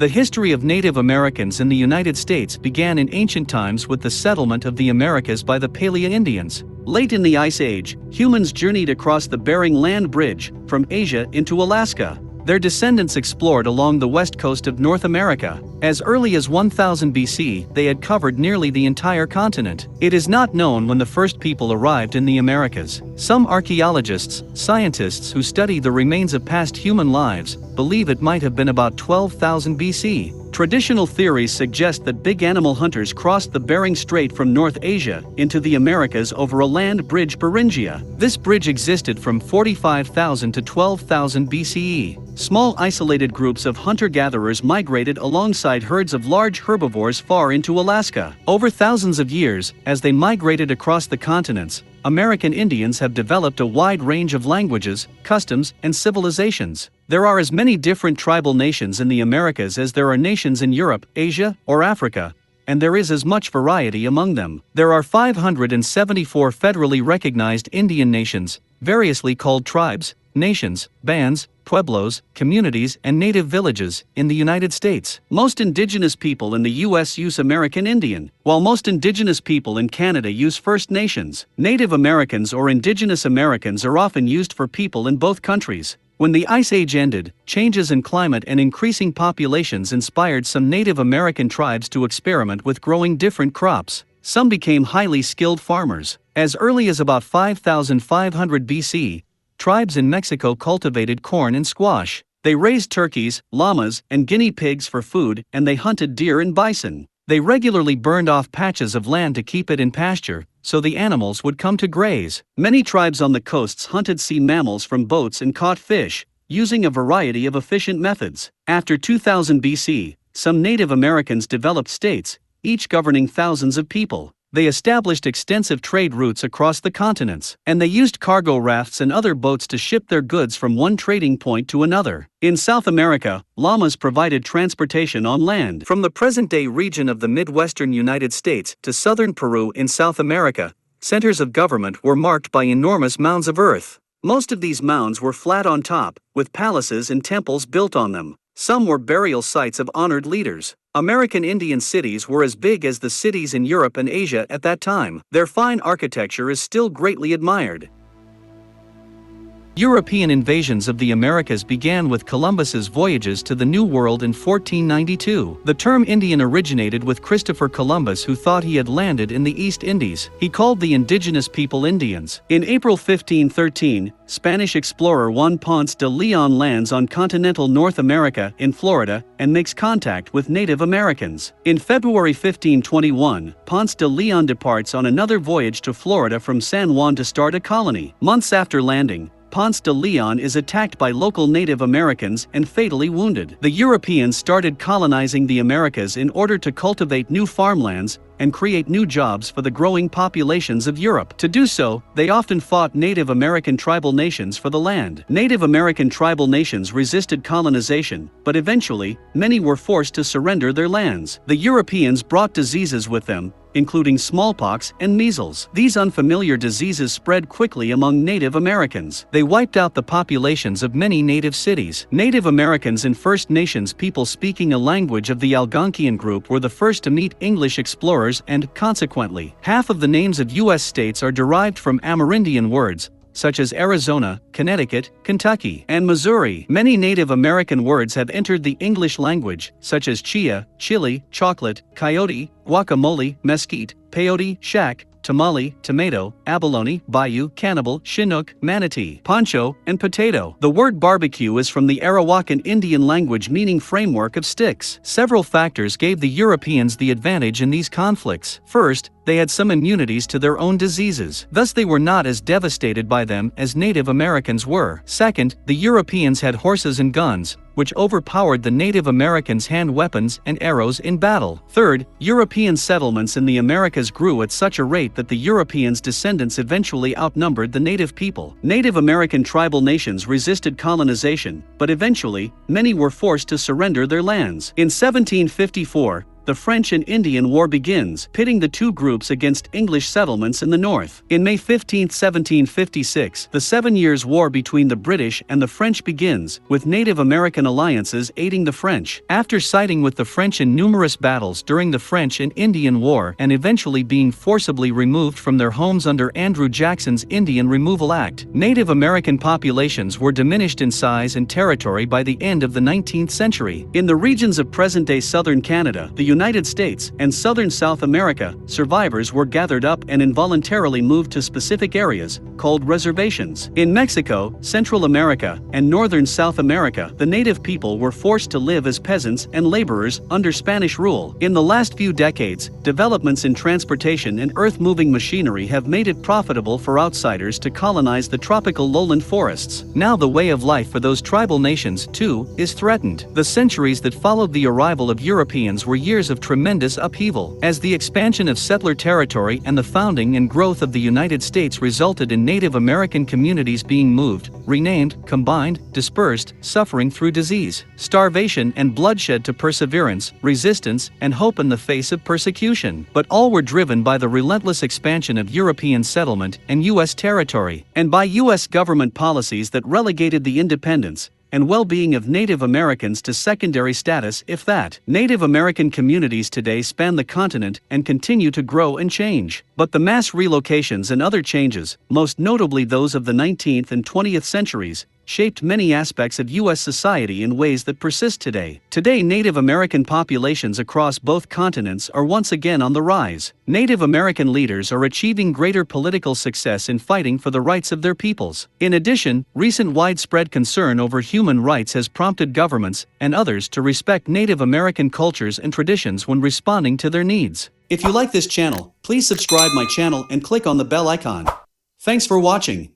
The history of Native Americans in the United States began in ancient times with the settlement of the Americas by the Paleo Indians. Late in the Ice Age, humans journeyed across the Bering Land Bridge, from Asia into Alaska. Their descendants explored along the west coast of North America. As early as 1000 BC, they had covered nearly the entire continent. It is not known when the first people arrived in the Americas. Some archaeologists, scientists who study the remains of past human lives, believe it might have been about 12,000 BC. Traditional theories suggest that big animal hunters crossed the Bering Strait from North Asia into the Americas over a land bridge Beringia. This bridge existed from 45,000 to 12,000 BCE. Small isolated groups of hunter-gatherers migrated alongside herds of large herbivores far into Alaska. Over thousands of years, as they migrated across the continents, American Indians have developed a wide range of languages, customs, and civilizations. There are as many different tribal nations in the Americas as there are nations in Europe, Asia, or Africa, and there is as much variety among them. There are 574 federally recognized Indian nations, variously called tribes, nations, bands, pueblos, communities, and native villages in the United States. Most indigenous people in the U.S. use American Indian, while most indigenous people in Canada use First Nations. Native Americans or Indigenous Americans are often used for people in both countries. When the Ice Age ended, changes in climate and increasing populations inspired some Native American tribes to experiment with growing different crops. Some became highly skilled farmers. As early as about 5500 BC, tribes in Mexico cultivated corn and squash. They raised turkeys, llamas, and guinea pigs for food, and they hunted deer and bison. They regularly burned off patches of land to keep it in pasture, so the animals would come to graze. Many tribes on the coasts hunted sea mammals from boats and caught fish, using a variety of efficient methods. After 2000 BC, some Native Americans developed states, each governing thousands of people. They established extensive trade routes across the continents, and they used cargo rafts and other boats to ship their goods from one trading point to another. In South America, llamas provided transportation on land. From the present-day region of the Midwestern United States to southern Peru in South America, centers of government were marked by enormous mounds of earth. Most of these mounds were flat on top, with palaces and temples built on them. Some were burial sites of honored leaders. American Indian cities were as big as the cities in Europe and Asia at that time. Their fine architecture is still greatly admired. European invasions of the Americas began with Columbus's voyages to the New World in 1492. The term Indian originated with Christopher Columbus, who thought he had landed in the East Indies. He called the indigenous people Indians. In April 1513, Spanish explorer Juan Ponce de Leon lands on continental North America in Florida and makes contact with Native Americans. In February 1521, Ponce de Leon departs on another voyage to Florida from San Juan to start a colony. Months after landing, Ponce de Leon is attacked by local Native Americans and fatally wounded. The Europeans started colonizing the Americas in order to cultivate new farmlands and create new jobs for the growing populations of Europe. To do so, they often fought Native American tribal nations for the land. Native American tribal nations resisted colonization, but eventually, many were forced to surrender their lands. The Europeans brought diseases with them, including smallpox and measles. These unfamiliar diseases spread quickly among Native Americans. They wiped out the populations of many native cities. Native Americans and First Nations people speaking a language of the Algonquian group were the first to meet English explorers, and, consequently, half of the names of U.S. states are derived from Amerindian words, such as Arizona, Connecticut, Kentucky, and Missouri. Many Native American words have entered the English language, such as chia, chili, chocolate, coyote, guacamole, mesquite, peyote, shack, tamale, tomato, abalone, bayou, cannibal, chinook, manatee, poncho, and potato. The word barbecue is from the Arawakan Indian language meaning framework of sticks. Several factors gave the Europeans the advantage in these conflicts. First, they had some immunities to their own diseases. Thus they were not as devastated by them as Native Americans were. Second, the Europeans had horses and guns, which overpowered the Native Americans' hand weapons and arrows in battle. Third, European settlements in the Americas grew at such a rate that the Europeans' descendants eventually outnumbered the native people. Native American tribal nations resisted colonization, but eventually, many were forced to surrender their lands. In 1754, the French and Indian War begins, pitting the two groups against English settlements in the north. In May 15, 1756, the 7 Years' War between the British and the French begins, with Native American alliances aiding the French. After siding with the French in numerous battles during the French and Indian War and eventually being forcibly removed from their homes under Andrew Jackson's Indian Removal Act, Native American populations were diminished in size and territory by the end of the 19th century. In the regions of present-day southern Canada, the United States, and southern South America, survivors were gathered up and involuntarily moved to specific areas, called reservations. In Mexico, Central America, and northern South America, the native people were forced to live as peasants and laborers under Spanish rule. In the last few decades, developments in transportation and earth-moving machinery have made it profitable for outsiders to colonize the tropical lowland forests. Now the way of life for those tribal nations, too, is threatened. The centuries that followed the arrival of Europeans were years of tremendous upheaval, as the expansion of settler territory and the founding and growth of the United States resulted in Native American communities being moved, renamed, combined, dispersed, suffering through disease, starvation and bloodshed to perseverance, resistance, and hope in the face of persecution. But all were driven by the relentless expansion of European settlement and U.S. territory, and by U.S. government policies that relegated the independence and well-being of Native Americans to secondary status, if that. Native American communities today span the continent and continue to grow and change. But the mass relocations and other changes, most notably those of the 19th and 20th centuries, shaped many aspects of U.S. society in ways that persist today. Today, Native American populations across both continents are once again on the rise. Native American leaders are achieving greater political success in fighting for the rights of their peoples. In addition, recent widespread concern over human rights has prompted governments and others to respect Native American cultures and traditions when responding to their needs. If you like this channel, please subscribe my channel and click on the bell icon. Thanks for watching.